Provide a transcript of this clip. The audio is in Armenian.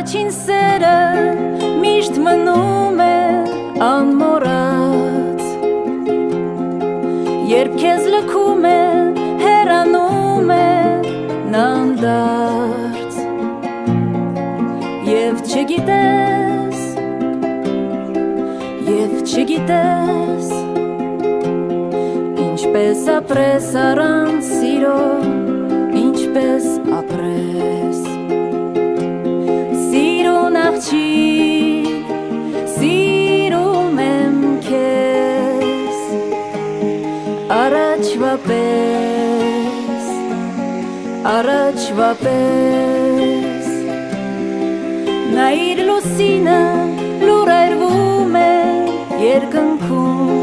առաջին սերը միշտ մնում է անմոռաց Երբ քեզ լքում է հեռանում է նանդարց Եվ չգիտես Ինչպես ապրես առանց սիրո Ինչպես ապրես Սիրուն աղջիկ Սիրում եմ քեզ Առաջվա պես Նա իր լուսինը լուրերվում է երկնքում